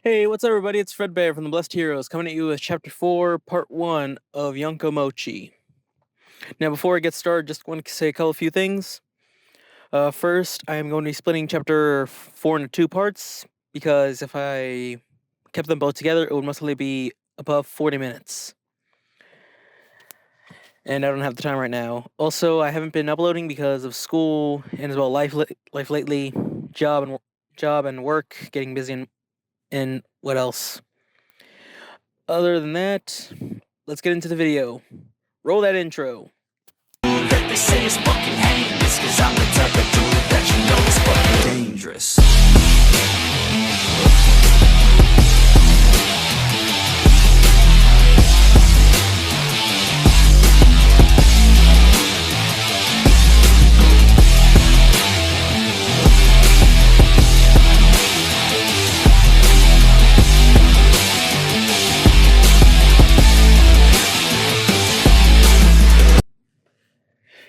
Hey, what's up, everybody? It's Fredbear from the Blessed Heroes coming at you with Chapter 4, Part 1 of Yano of Mochi. Now, before I get started, just want to say a few things. First, I am going to be splitting Chapter 4 into two parts, because if I kept them both together, it would mostly be above 40 minutes. And I don't have the time right now. Also, I haven't been uploading because of school and as well life lately, job and work, getting busy, and what else. Other than that, let's get into the video. Roll that intro. They say it's fucking heinous, cause I'm the type of dude that you know is fucking dangerous.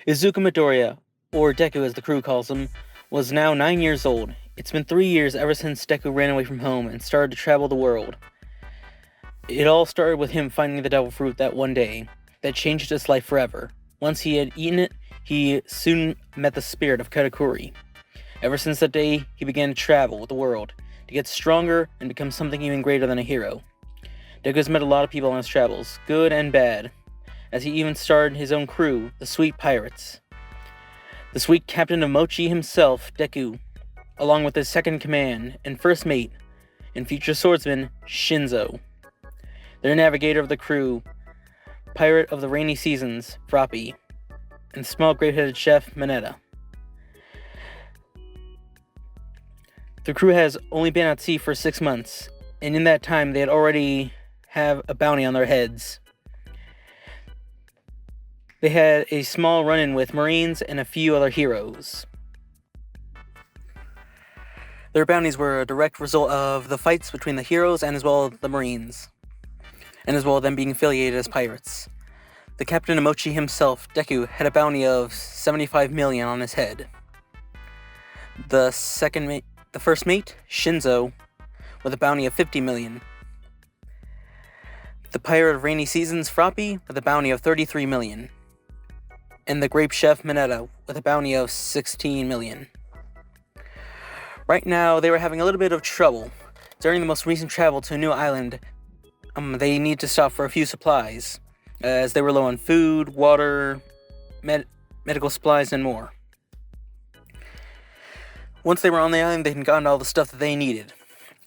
Izuku Midoriya, or Deku as the crew calls him, was now 9 years old. It's been 3 years ever since Deku ran away from home and started to travel the world. It all started with him finding the devil fruit that one day that changed his life forever. Once he had eaten it, he soon met the spirit of Katakuri. Ever since that day, he began to travel the world to get stronger and become something even greater than a hero. Deku has met a lot of people on his travels, good and bad, as he even started his own crew, the Sweet Pirates. The sweet captain of Mochi himself, Deku, along with his second command and first mate and future swordsman, Shinzo. Their navigator of the crew, pirate of the rainy seasons, Froppy, and small grape-headed chef, Mineta. The crew has only been at sea for 6 months, and in that time they had already have a bounty on their heads. They had a small run-in with Marines and a few other heroes. Their bounties were a direct result of the fights between the heroes and as well the Marines, and as well them being affiliated as pirates. The captain of Mochi himself, Deku, had a bounty of 75 million on his head. The first mate, Shinzo, with a bounty of 50 million. The pirate of rainy seasons, Froppy, with a bounty of 33 million. And the grape chef Mineta with a bounty of 16 million. Right now, they were having a little bit of trouble. During the most recent travel to a new island, they need to stop for a few supplies, as they were low on food, water, medical supplies, and more. Once they were on the island, they had gotten all the stuff that they needed,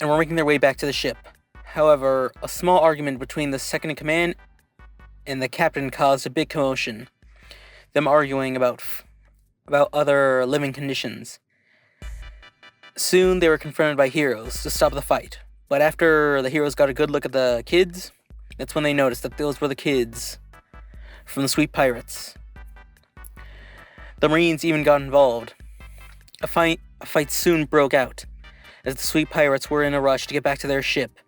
and were making their way back to the ship. However, a small argument between the second in command and the captain caused a big commotion. Them arguing about other living conditions. Soon they were confronted by heroes to stop the fight, but after the heroes got a good look at the kids, that's when they noticed that those were the kids from the Sweet Pirates. The Marines even got involved. A fight soon broke out, as the Sweet Pirates were in a rush to get back to their ship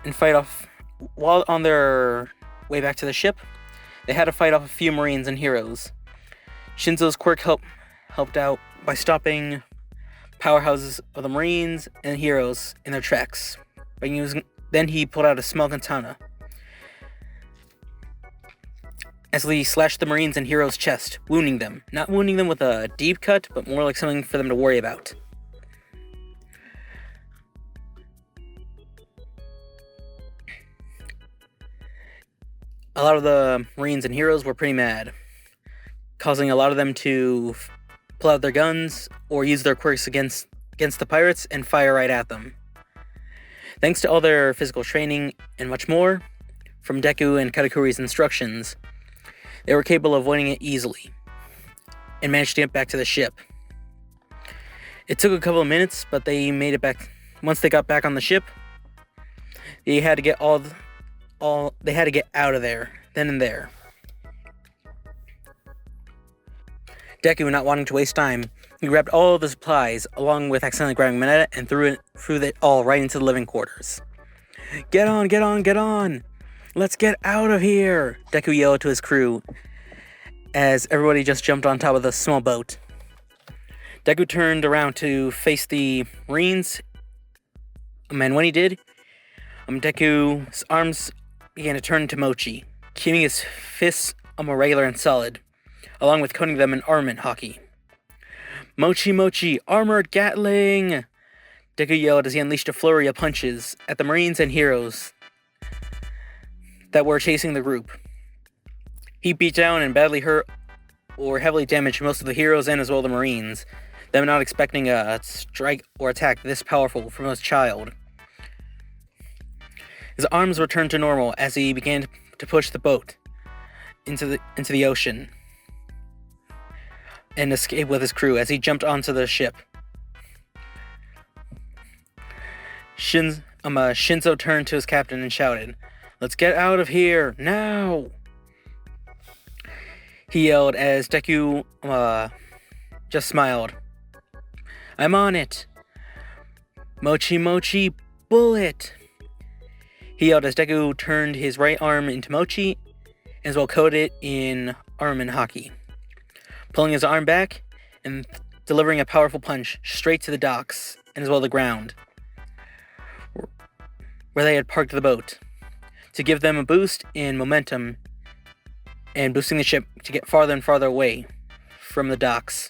and fight off. While on their way back to the ship, they had to fight off a few Marines and heroes. Shinzo's quirk helped out by stopping powerhouses of the Marines and heroes in their tracks. Then he pulled out a small katana, as he slashed the Marines and heroes' chest, wounding them. Not wounding them with a deep cut, but more like something for them to worry about. A lot of the Marines and heroes were pretty mad, causing a lot of them to pull out their guns or use their quirks against the pirates and fire right at them. Thanks to all their physical training and much more, from Deku and Katakuri's instructions, they were capable of winning it easily and managed to get back to the ship. It took a couple of minutes, but they made it back. Once they got back on the ship, they had to get they had to get out of there, then and there. Deku, not wanting to waste time, he grabbed all of the supplies, along with accidentally grabbing Mineta, and threw it all right into the living quarters. Get on, get on, get on! Let's get out of here! Deku yelled to his crew, as everybody just jumped on top of the small boat. Deku turned around to face the Marines And when he did, Deku's arms began to turn into Mochi, keeping his fists regular and solid, along with coating them in armament hockey. Mochi Mochi, armored Gatling! Deku yelled as he unleashed a flurry of punches at the Marines and heroes that were chasing the group. He beat down and badly hurt or heavily damaged most of the heroes and as well the Marines, them not expecting a strike or attack this powerful from a child. His arms returned to normal as he began to push the boat into the ocean and escape with his crew as he jumped onto the ship. Shinzo turned to his captain and shouted, "Let's get out of here, now!" He yelled as Deku just smiled. "I'm on it! Mochi Mochi, bullet!" He yelled as Deku turned his right arm into Mochi, as well coated in armament hockey, pulling his arm back and delivering a powerful punch straight to the docks and as well the ground, where they had parked the boat, to give them a boost in momentum and boosting the ship to get farther and farther away from the docks.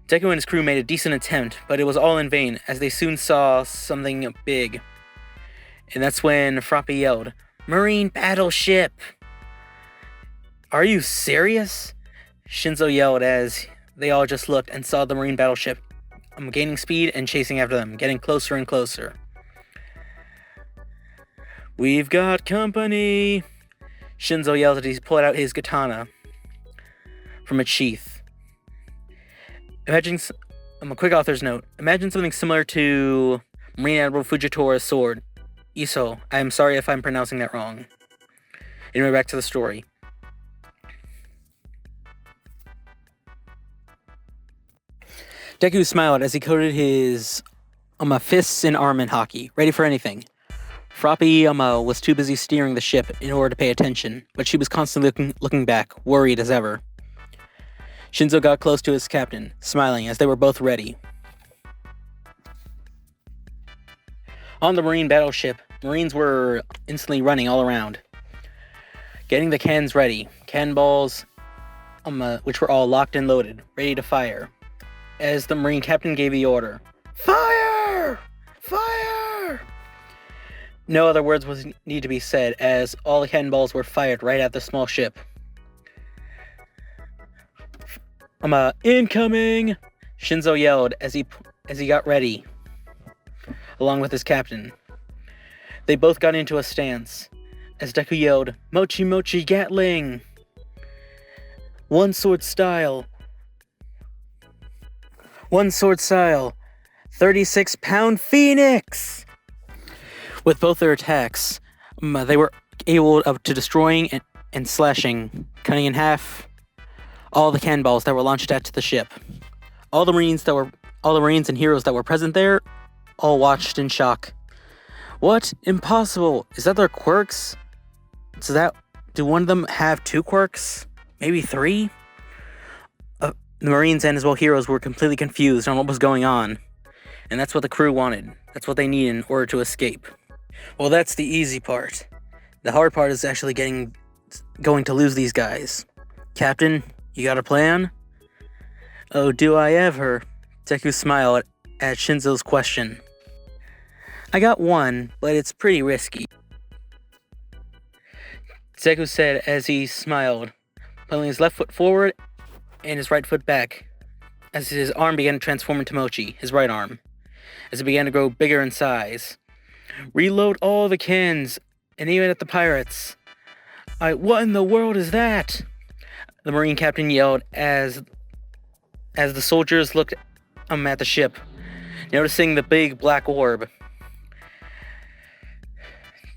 Deku and his crew made a decent attempt, but it was all in vain as they soon saw something big. And that's when Froppy yelled, "Marine Battleship!" "Are you serious?" Shinzo yelled as they all just looked and saw the Marine Battleship gaining speed and chasing after them, getting closer and closer. "We've got company!" Shinzo yelled as he pulled out his katana from its sheath. Imagine, a quick author's note, imagine something similar to Marine Admiral Fujitora's sword, Iso. I am sorry if I'm pronouncing that wrong. Anyway, back to the story. Deku smiled as he coated his fists in armament hockey, ready for anything. Froppy was too busy steering the ship in order to pay attention, but she was constantly looking back, worried as ever. Shinzo got close to his captain, smiling as they were both ready. On the Marine Battleship, Marines were instantly running all around, getting the cannons ready, cannonballs, which were all locked and loaded, ready to fire, as the Marine captain gave the order, "Fire! Fire!" No other words would need to be said, as all the cannonballs were fired right at the small ship. "Incoming!" Shinzo yelled as he got ready, along with his captain. They both got into a stance, as Deku yelled, "Mochi Mochi Gatling! One sword style! 36-pound Phoenix!" With both their attacks, they were able to destroying and slashing, cutting in half all the cannonballs that were launched at the ship. All the Marines and heroes that were present there all watched in shock. "What? Impossible! Is that their quirks? Do one of them have 2 quirks? Maybe 3? The Marines and as well heroes were completely confused on what was going on. And that's what the crew wanted. That's what they needed in order to escape. Well, that's the easy part. The hard part is actually going to lose these guys. "Captain, you got a plan?" "Oh, do I ever?" Deku smiled at Shinzo's question. "I got one, but it's pretty risky," Deku said as he smiled, pulling his left foot forward and his right foot back, as his arm began to transform into Mochi, his right arm, as it began to grow bigger in size. "Reload all the cannons, and aim it at the pirates." What in the world is that?" the Marine captain yelled as the soldiers looked at the ship, noticing the big black orb.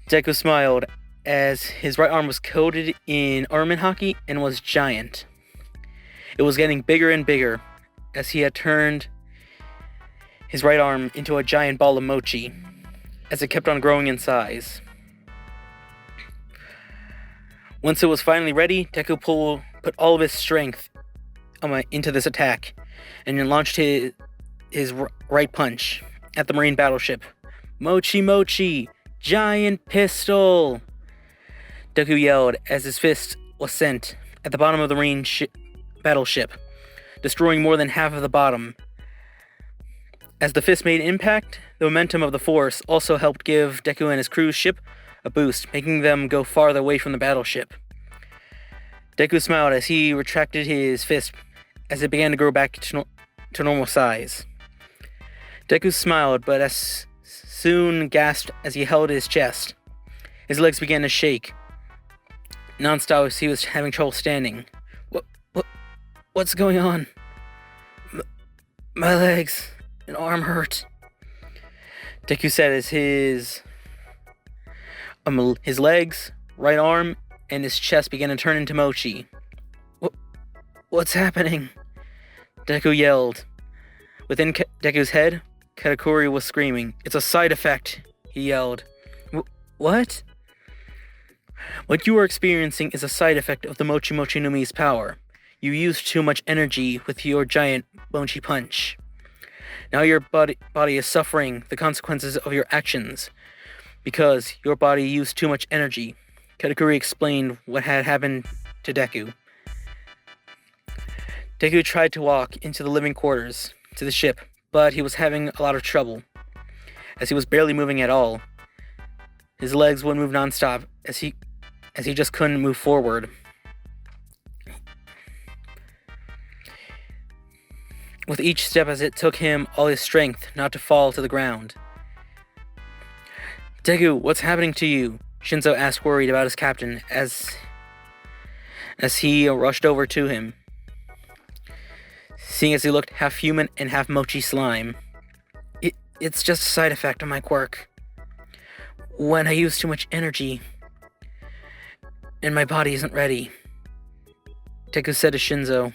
Deku smiled as his right arm was coated in armament hockey and was giant. It was getting bigger and bigger as he had turned his right arm into a giant ball of Mochi as it kept on growing in size. Once it was finally ready, Deku put all of his strength into this attack and then launched his right punch at the Marine battleship. Mochi Mochi! Giant pistol! Deku yelled as his fist was sent at the bottom of the Marine battleship, destroying more than half of the bottom. As the fist made impact, the momentum of the force also helped give Deku and his crew's ship a boost, making them go farther away from the battleship. Deku smiled as he retracted his fist as it began to grow back to normal size. Deku smiled, but as soon gasped as he held his chest. His legs began to shake non-stop as he was having trouble standing. What's going on? My legs and arm hurt. Deku said as his legs, right arm, and his chest began to turn into mochi. What's happening? Deku yelled. Within Deku's head, Katakuri was screaming. It's a side effect, he yelled. What? What you are experiencing is a side effect of the Mochi Mochi no Mi's power. You used too much energy with your giant Mochi punch. Now your body is suffering the consequences of your actions because your body used too much energy. Katakuri explained what had happened to Deku. Deku tried to walk into the living quarters to the ship, but he was having a lot of trouble, as he was barely moving at all. His legs would move non-stop, as he just couldn't move forward. With each step as it took him all his strength not to fall to the ground. Deku, what's happening to you? Shinzo asked, worried about his captain, as he rushed over to him, seeing as he looked half human and half mochi slime. It's just a side effect of my quirk. When I use too much energy, and my body isn't ready. Deku said to Shinzo,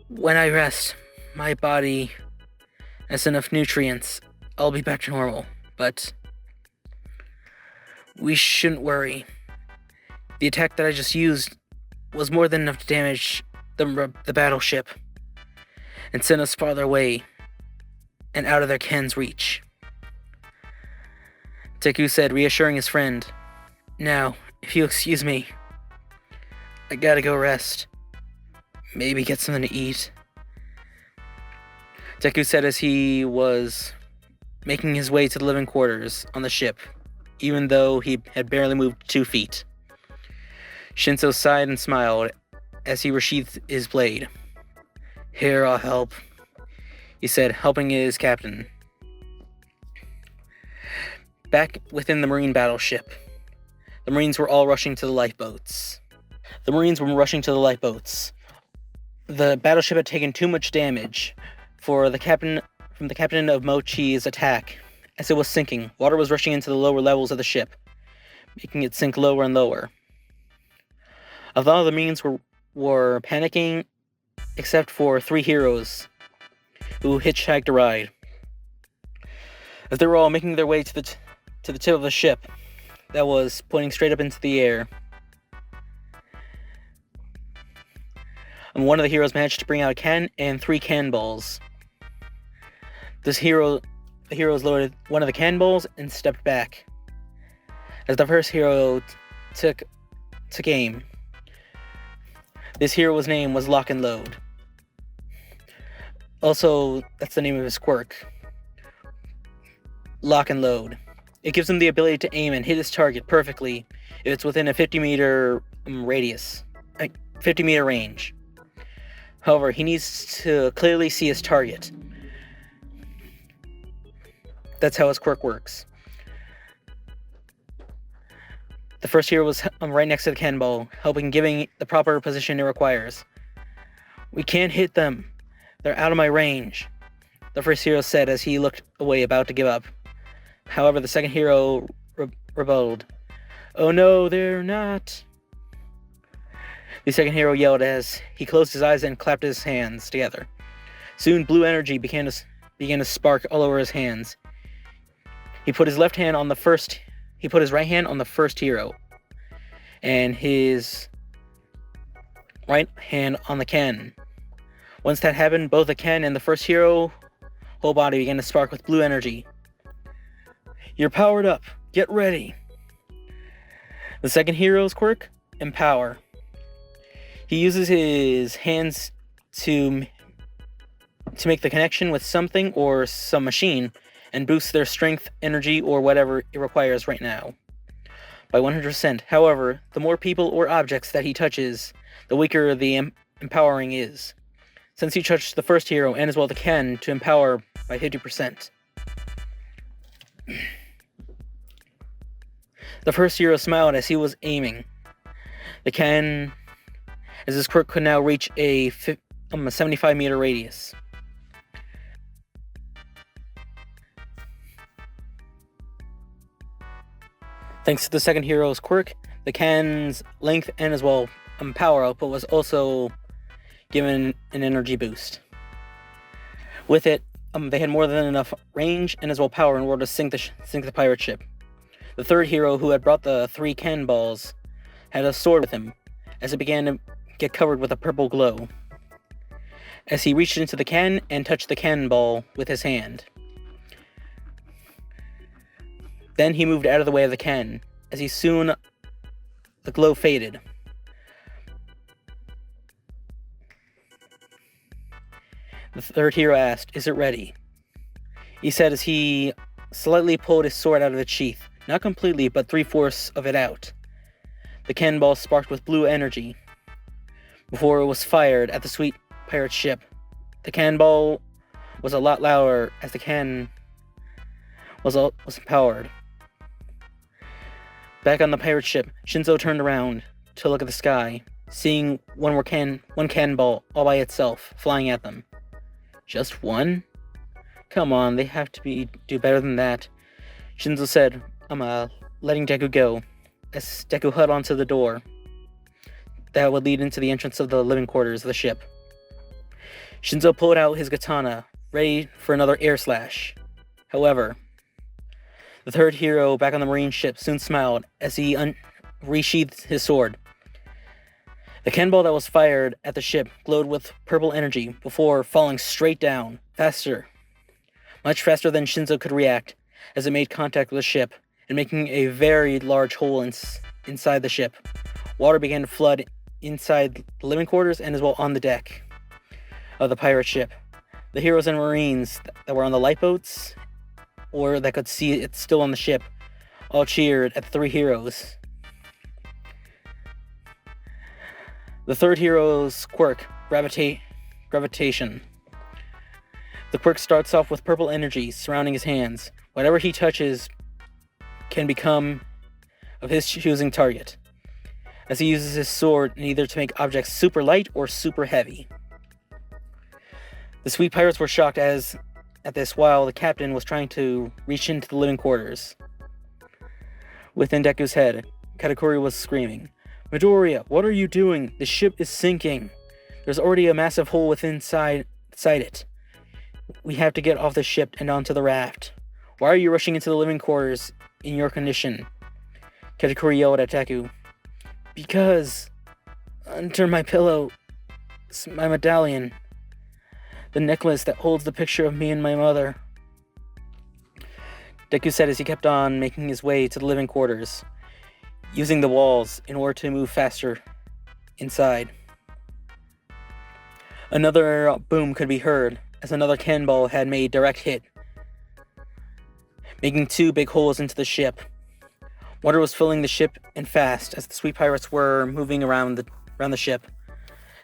when I rest, my body has enough nutrients. I'll be back to normal, but we shouldn't worry. The attack that I just used was more than enough to damage the battleship and send us farther away and out of their Ken's reach. Deku said, reassuring his friend, now, if you'll excuse me, I gotta go rest. Maybe get something to eat. Deku said as he was making his way to the living quarters on the ship, even though he had barely moved 2 feet. Shinzo sighed and smiled as he resheathed his blade. Here, I'll help, he said, helping his captain. Back within the Marine battleship, the Marines were all rushing to the lifeboats. The battleship had taken too much damage from the captain of Mochi's attack. As it was sinking, water was rushing into the lower levels of the ship, making it sink lower and lower. Although the Marines were panicking, except for 3 heroes who hitchhiked a ride. As they were all making their way to the tip of the ship that was pointing straight up into the air, and one of the heroes managed to bring out a can and 3 cannonballs. The heroes loaded one of the cannonballs and stepped back. As the first hero took aim, this hero's name was Lock and Load. Also, that's the name of his quirk. Lock and Load. It gives him the ability to aim and hit his target perfectly if it's within a 50-meter radius. 50-meter range. However, he needs to clearly see his target. That's how his quirk works. The first hero was right next to the cannonball, giving the proper position it requires. We can't hit them. They're out of my range, the first hero said as he looked away, about to give up. However, the second hero rebelled. Oh no, they're not. The second hero yelled as he closed his eyes and clapped his hands together. Soon, blue energy began to spark all over his hands. He put his right hand on the first hero, and his right hand on the cannon. Once that happened, both the cannon and the first hero whole body began to spark with blue energy. You're powered up. Get ready. The second hero's quirk, Empower. He uses his hands to make the connection with something or some machine and boosts their strength, energy, or whatever it requires right now by 100%. However, the more people or objects that he touches, the weaker the empowering is. Since he touched the first hero and as well the can to empower by 50%. The first hero smiled as he was aiming. The can, as his quirk could now reach a 75-meter radius. Thanks to the second hero's quirk, the can's length and as well power output was also given an energy boost. With it, they had more than enough range and as well power in order to sink the pirate ship. The third hero, who had brought the 3 cannonballs, had a sword with him, as it began to get covered with a purple glow, as he reached into the can and touched the cannonball with his hand. Then he moved out of the way of the can, as the glow faded. The third hero asked, "Is it ready?" He said as he slightly pulled his sword out of its sheath, not completely, but 3/4 of it out. The cannonball sparked with blue energy before it was fired at the sweet pirate ship. The cannonball was a lot louder as the can was empowered. Back on the pirate ship, Shinzo turned around to look at the sky, seeing one cannonball all by itself flying at them. Just one? Come on, they have to do better than that. Shinzo said, "I'm letting Deku go," as Deku held onto the door that would lead into the entrance of the living quarters of the ship. Shinzo pulled out his katana, ready for another air slash. However, the third hero back on the marine ship soon smiled as he resheathed his sword. The cannonball that was fired at the ship glowed with purple energy before falling straight down, much faster than Shinzo could react, as it made contact with the ship and making a very large hole inside the ship. Water began to flood inside the living quarters and as well on the deck of the pirate ship. The heroes and marines that were on the lifeboats or that could see it still on the ship all cheered at the 3 heroes. The third hero's quirk, gravitation. The quirk starts off with purple energy surrounding his hands. Whatever he touches can become of his choosing target, as he uses his sword either to make objects super light or super heavy. The sweet pirates were shocked at this while the captain was trying to reach into the living quarters. Within Deku's head, Katakuri was screaming, "Midoriya, what are you doing? The ship is sinking. There's already a massive hole inside it. We have to get off the ship and onto the raft. Why are you rushing into the living quarters in your condition?" Katakuri yelled at Deku. "Because under my pillow, my medallion, the necklace that holds the picture of me and my mother," Deku said as he kept on making his way to the living quarters, using the walls in order to move faster inside. Another boom could be heard as another cannonball had made direct hit, making 2 big holes into the ship. Water was filling the ship and fast as the sweet pirates were moving around the ship.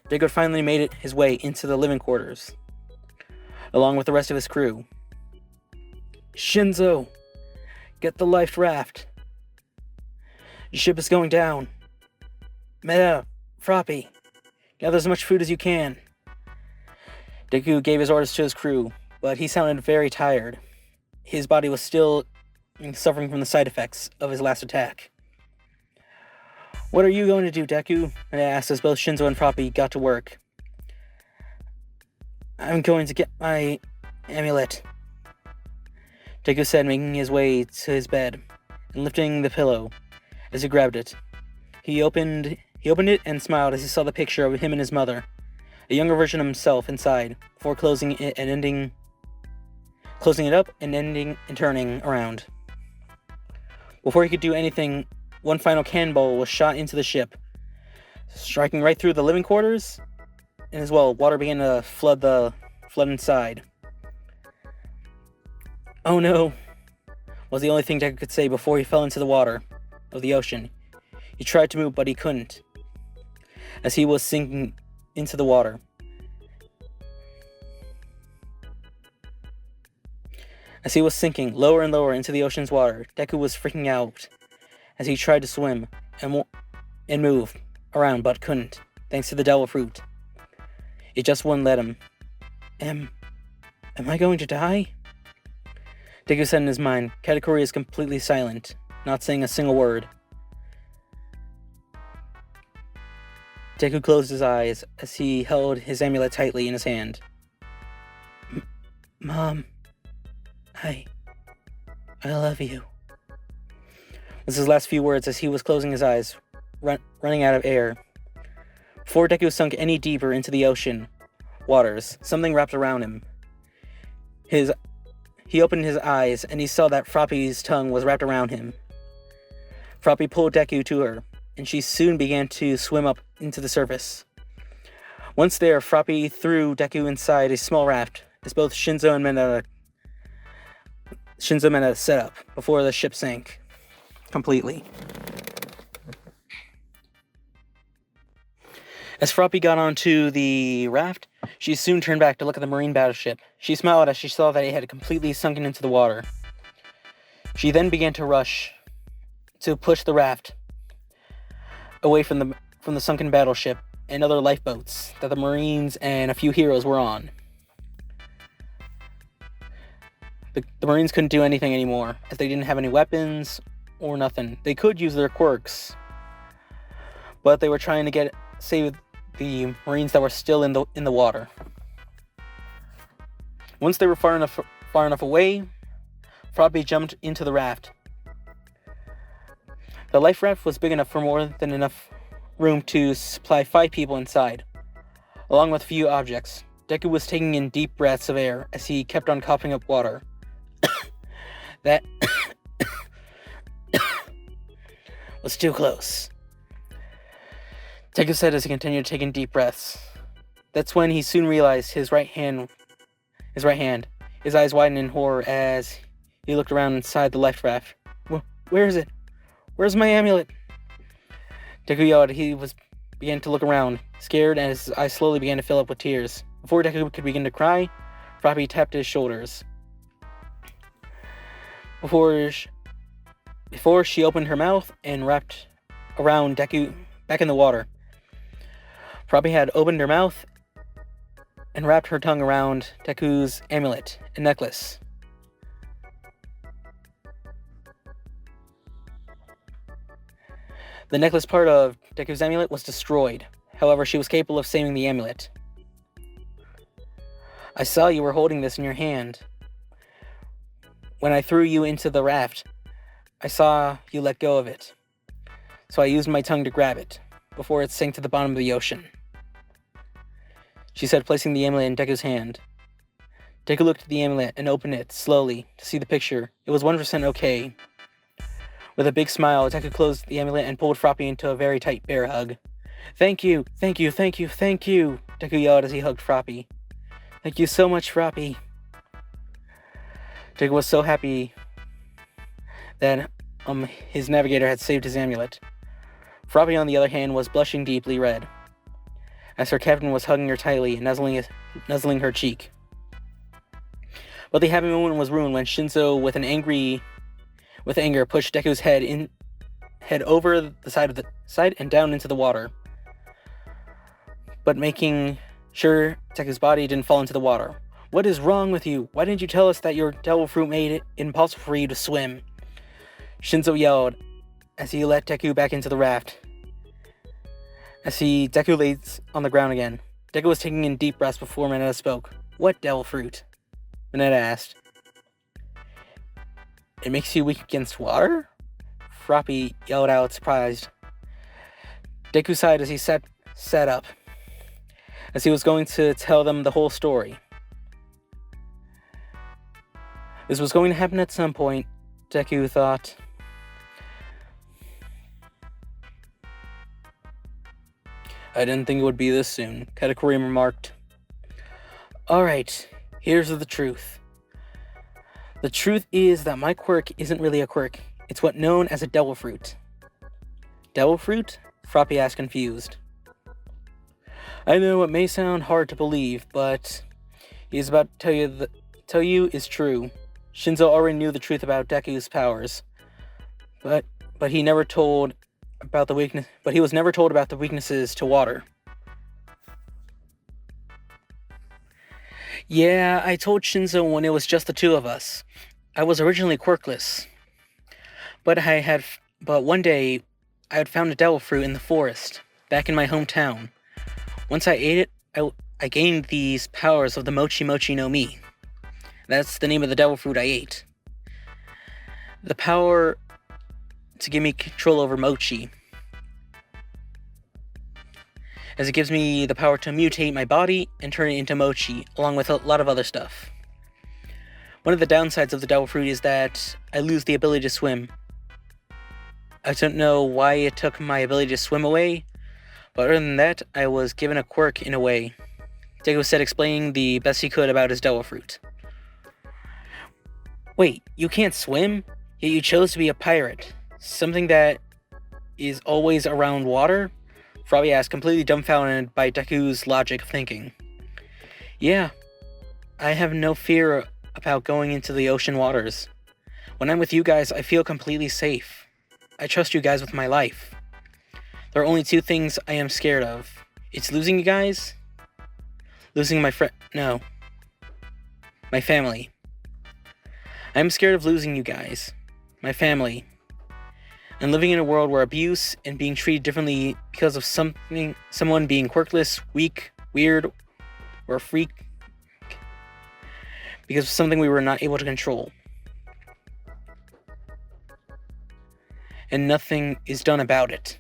Deku finally made his way into the living quarters, along with the rest of his crew. "Shinzo, get the life raft. The ship is going down. Meta, Froppy, gather as much food as you can." Deku gave his orders to his crew, but he sounded very tired. His body was still suffering from the side effects of his last attack. "What are you going to do, Deku?" I asked as both Shinzo and Froppy got to work. "I'm going to get my amulet," Deku said, making his way to his bed and lifting the pillow as he grabbed it. He opened it and smiled as he saw the picture of him and his mother, a younger version of himself inside, before closing it and ending closing it up and ending and turning around. Before he could do anything, one final cannonball was shot into the ship, striking right through the living quarters, and as well, water began to flood inside. "Oh no," was the only thing Deku could say before he fell into the water of the ocean. He tried to move, but he couldn't, as he was sinking into the water. As he was sinking lower and lower into the ocean's water, Deku was freaking out as he tried to swim and move around, but couldn't, thanks to the devil fruit. It just wouldn't let him. Am I going to die?" Deku said in his mind. Katakuri is completely silent, not saying a single word. Deku closed his eyes as he held his amulet tightly in his hand. "Mom, I love you," was his last few words as he was closing his eyes, running out of air. Before Deku sunk any deeper into the ocean waters, something wrapped around him. He opened his eyes and he saw that Froppy's tongue was wrapped around him. Froppy pulled Deku to her, and she soon began to swim up into the surface. Once there, Froppy threw Deku inside a small raft as both Shinzo and Meta set up before the ship sank completely. As Froppy got onto the raft, she soon turned back to look at the marine battleship. She smiled as she saw that it had completely sunken into the water. She then began to rush to push the raft away from the sunken battleship and other lifeboats that the Marines and a few heroes were on. The Marines couldn't do anything anymore, as they didn't have any weapons or nothing. They could use their quirks, but they were trying to save the Marines that were still in the water. Once they were far enough away, Froppy jumped into the raft. The life raft was big enough for more than enough room to supply 5 people inside, along with a few objects. Deku was taking in deep breaths of air as he kept on coughing up water. That was too close, Deku said as he continued taking deep breaths. That's when he soon realized his right hand. His eyes widened in horror as he looked around inside the life raft. Where is it? Where's my amulet? Deku yelled. He began to look around, scared, and his eyes slowly began to fill up with tears. Before Deku could begin to cry, Froppy tapped his shoulders. Before she opened her mouth and wrapped around Deku back in the water. Froppy had opened her mouth and wrapped her tongue around Deku's amulet and necklace. The necklace part of Deku's amulet was destroyed. However, she was capable of saving the amulet. "I saw you were holding this in your hand. When I threw you into the raft, I saw you let go of it. So I used my tongue to grab it before it sank to the bottom of the ocean," she said, placing the amulet in Deku's hand. Deku looked at the amulet and opened it slowly to see the picture. It was 1% okay. With a big smile, Deku closed the amulet and pulled Froppy into a very tight bear hug. Thank you, thank you, thank you, thank you," Deku yelled as he hugged Froppy. "Thank you so much, Froppy." Deku was so happy that his navigator had saved his amulet. Froppy, on the other hand, was blushing deeply red, as her captain was hugging her tightly and nuzzling her cheek. But the happy moment was ruined when Shinzo, with anger, pushed Deku's head over the side and down into the water, but making sure Deku's body didn't fall into the water. "What is wrong with you? Why didn't you tell us that your devil fruit made it impossible for you to swim?" Shinzo yelled as he let Deku back into the raft. Deku laid on the ground again. Deku was taking in deep breaths before Mineta spoke. "What devil fruit?" Mineta asked. "It makes you weak against water?" Froppy yelled out, surprised. Deku sighed as he sat up, as he was going to tell them the whole story. This was going to happen at some point, Deku thought. I didn't think it would be this soon, Katakuri remarked. Alright, here's the truth. The truth is that my quirk isn't really a quirk. It's what's known as a devil fruit. Devil fruit? Froppy asked, confused. I know it may sound hard to believe, but he's about to tell you is true. Shinzo already knew the truth about Deku's powers, but he never told about the weakness. But he was never told about the weaknesses to water. Yeah, I told Shinzo when it was just the two of us. I was originally quirkless, but one day I had found a devil fruit in the forest back in my hometown. Once I ate it, I gained these powers of the Mochi Mochi no Mi. That's the name of the devil fruit I ate. The power to give me control over Mochi, as it gives me the power to mutate my body and turn it into Mochi, along with a lot of other stuff. One of the downsides of the devil fruit is that I lose the ability to swim. I don't know why it took my ability to swim away, but other than that, I was given a quirk in a way. Deku said, explaining the best he could about his devil fruit. Wait, you can't swim? Yet you chose to be a pirate. Something that is always around water? Froppy asked, completely dumbfounded by Deku's logic of thinking. Yeah, I have no fear about going into the ocean waters. When I'm with you guys, I feel completely safe. I trust you guys with my life. There are only two things I am scared of. It's losing you guys. Losing my my family. I'm scared of losing you guys. My family. And living in a world where abuse and being treated differently because of someone being quirkless, weak, weird, or a freak. Because of something we were not able to control. And nothing is done about it.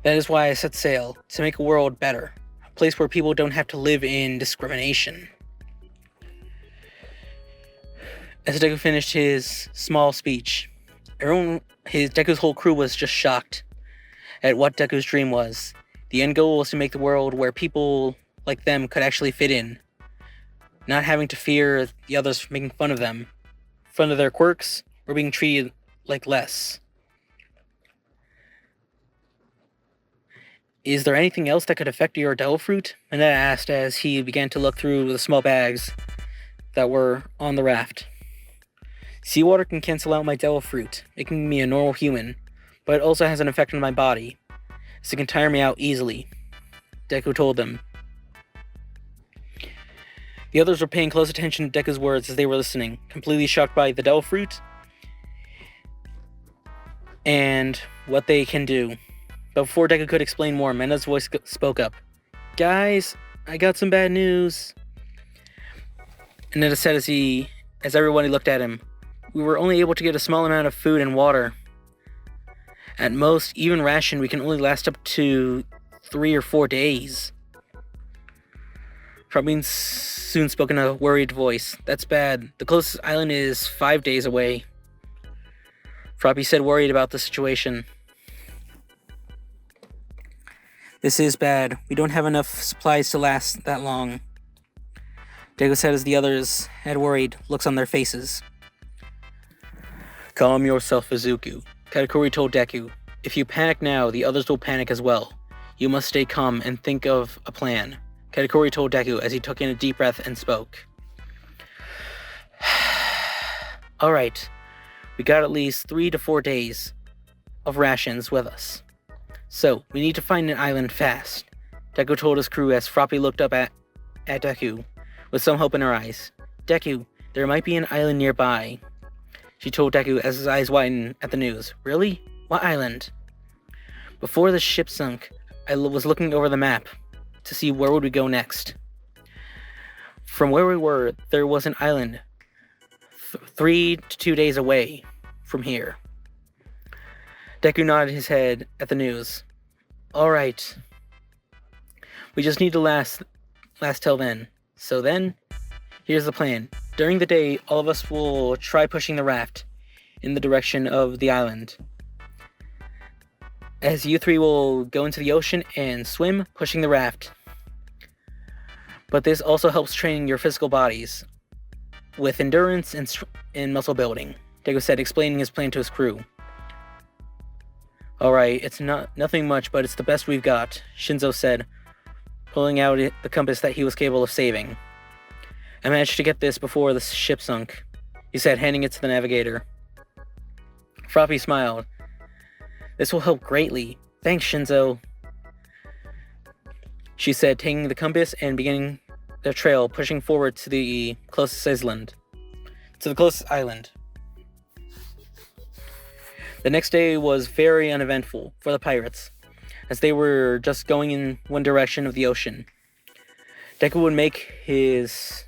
That is why I set sail, to make a world better. A place where people don't have to live in discrimination. As Deku finished his small speech, Deku's whole crew was just shocked at what Deku's dream was. The end goal was to make the world where people like them could actually fit in, not having to fear the others for making fun of them, fun of their quirks, or being treated like less. Is there anything else that could affect your devil fruit? Mineta asked as he began to look through the small bags that were on the raft. Seawater can cancel out my devil fruit, making me a normal human, but it also has an effect on my body, as it can tire me out easily, Deku told them. The others were paying close attention to Deku's words as they were listening, completely shocked by the devil fruit and what they can do. But before Deku could explain more, Mineta's voice spoke up. Guys, I got some bad news. And Mineta said as everyone looked at him, we were only able to get a small amount of food and water. At most, even ration, we can only last up to 3 or 4 days. Probin soon spoke in a worried voice. That's bad. The closest island is 5 days away. Froppy said, worried about the situation. This is bad. We don't have enough supplies to last that long. Deku said as the others had worried looks on their faces. Calm yourself, Izuku. Katakuri told Deku. If you panic now, the others will panic as well. You must stay calm and think of a plan. Katakuri told Deku as he took in a deep breath and spoke. Alright, we got at least 3 to 4 days of rations with us. So, we need to find an island fast. Deku told his crew as Froppy looked up at Deku, with some hope in her eyes. Deku, there might be an island nearby. She told Deku as his eyes widened at the news. Really? What island? Before the ship sunk, I was looking over the map to see where would we go next. From where we were, there was an island 3 to 2 days away from here. Deku nodded his head at the news. Alright. We just need to last last till then. So then, here's the plan. During the day, all of us will try pushing the raft in the direction of the island. As you three will go into the ocean and swim, pushing the raft. But this also helps train your physical bodies with endurance and muscle building, Deku said, explaining his plan to his crew. Alright, it's nothing much, but it's the best we've got, Shinzo said, pulling out the compass that he was capable of saving. I managed to get this before the ship sunk, he said, handing it to the navigator. Froppy smiled. This will help greatly. Thanks, Shinzo, she said, taking the compass and beginning their trail, pushing forward to the closest island. The next day was very uneventful for the pirates, as they were just going in one direction of the ocean. Deku would make his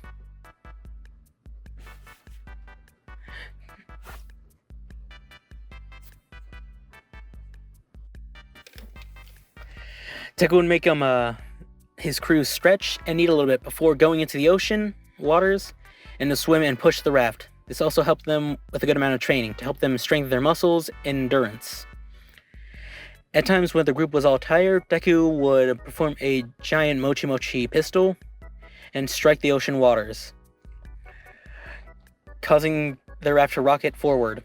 his crew stretch and eat a little bit before going into the ocean waters and to swim and push the raft. This also helped them with a good amount of training to help them strengthen their muscles and endurance. At times when the group was all tired, Deku would perform a giant Mochi Mochi pistol and strike the ocean waters, causing their raft to rocket forward.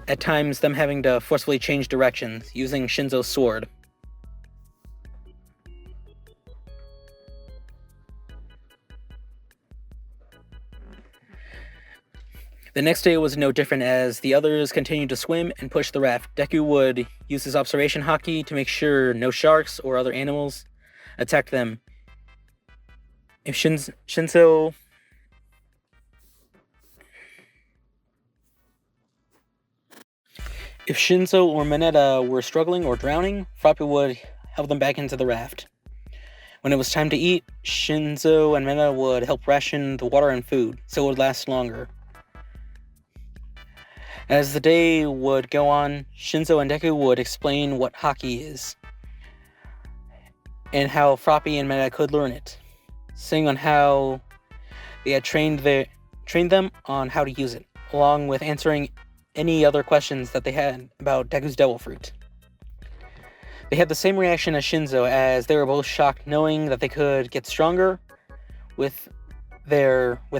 At times, them having to forcefully change directions using Shinzo's sword. The next day was no different as the others continued to swim and push the raft. Deku would use his observation haki to make sure no sharks or other animals attacked them. If Shinzo or Mineta were struggling or drowning, Froppy would help them back into the raft. When it was time to eat, Shinzo and Mineta would help ration the water and food so it would last longer. As the day would go on, Shinzo and Deku would explain what haki is, and how Froppy and Mineta could learn it, saying on how they had trained them on how to use it, along with answering any other questions that they had about Deku's Devil Fruit. They had the same reaction as Shinzo, as they were both shocked knowing that they could get stronger with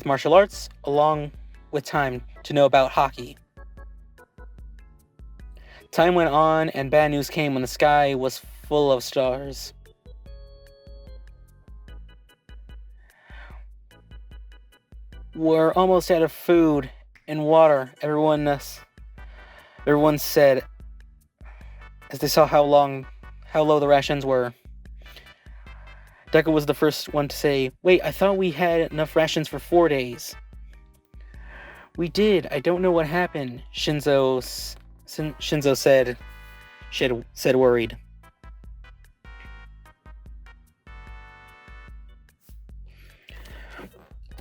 martial arts, along with time to know about haki. Time went on, and bad news came when the sky was full of stars. We're almost out of food and water, everyone said, as they saw how low the rations were. Deku was the first one to say, "Wait, I thought we had enough rations for 4 days." "We did. I don't know what happened," Shinzo said worried.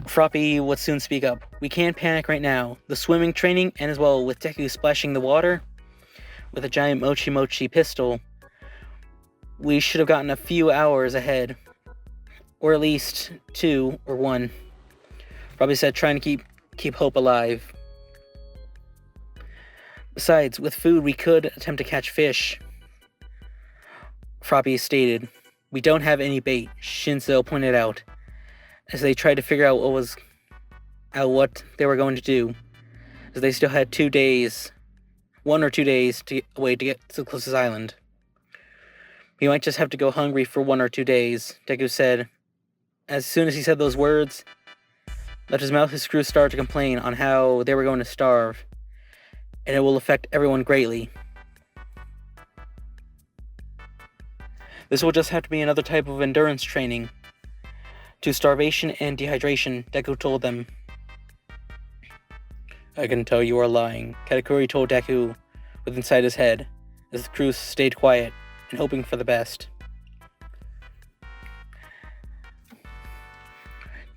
Froppy would soon speak up. "We can't panic right now. The swimming training, and as well with Deku splashing the water with a giant Mochi Mochi pistol, we should have gotten a few hours ahead. Or at least 2 or 1. Froppy said, trying to keep hope alive. "Besides, with food we could attempt to catch fish," Froppy stated. "We don't have any bait," Shinzo pointed out, as they tried to figure out what they were going to do, as they still had 2 days, 1 or 2 days to get to the closest island. "We might just have to go hungry for 1 or 2 days," Deku said. As soon as he said those words, left his mouth, his crew started to complain on how they were going to starve, and it will affect everyone greatly. "This will just have to be another type of endurance training to starvation and dehydration," Deku told them. "I can tell you are lying," Katakuri told Deku with inside his head, as the crew stayed quiet and hoping for the best.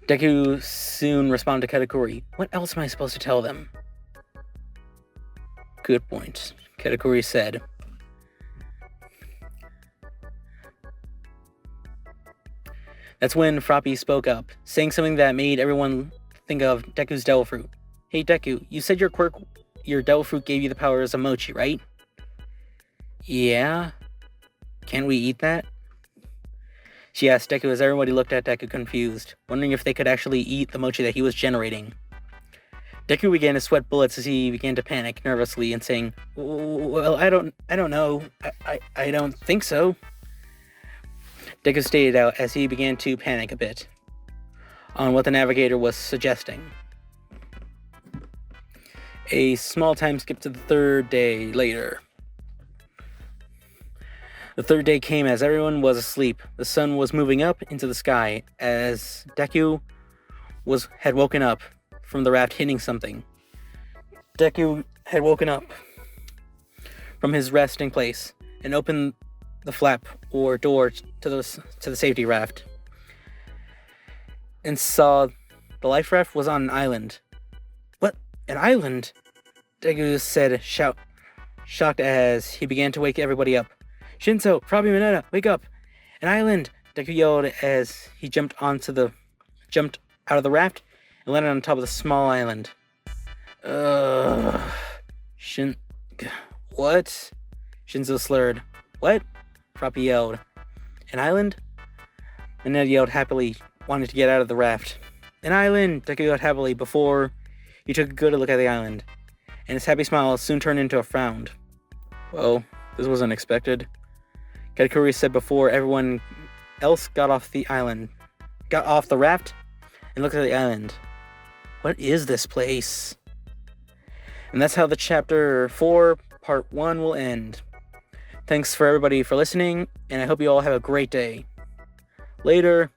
Deku soon responded to Katakuri. "What else am I supposed to tell them?" "Good point," Katakuri said. That's when Froppy spoke up, saying something that made everyone think of Deku's Devil Fruit. Hey Deku, you said your Devil Fruit gave you the powers of Mochi, right? Yeah? Can't we eat that? She asked Deku as everybody looked at Deku confused, wondering if they could actually eat the Mochi that he was generating. Deku began to sweat bullets as he began to panic nervously and saying, "Well, I don't know. I don't think so." Deku stated out as he began to panic a bit on what the navigator was suggesting. A small time skip to the third day later. The third day came as everyone was asleep. The sun was moving up into the sky as Deku had woken up from the raft hitting something. Deku had woken up from his resting place and opened the flap or door to the safety raft and saw the life raft was on an island. What? An island? Deku said, shocked as he began to wake everybody up. Shinso, Froppy, Mineta, wake up! An island! Deku yelled as he jumped out of the raft and landed on top of the small island. What? Shinso slurred. What? Froppy yelled. An island? Mineta yelled happily, wanting to get out of the raft. An island! Deku yelled happily before he took a good look at the island, and his happy smile soon turned into a frown. Well, this was unexpected. Katakuri said before everyone else got off the raft, and looked at the island. What is this place? And that's how the chapter 4, part 1 will end. Thanks for everybody for listening, and I hope you all have a great day. Later.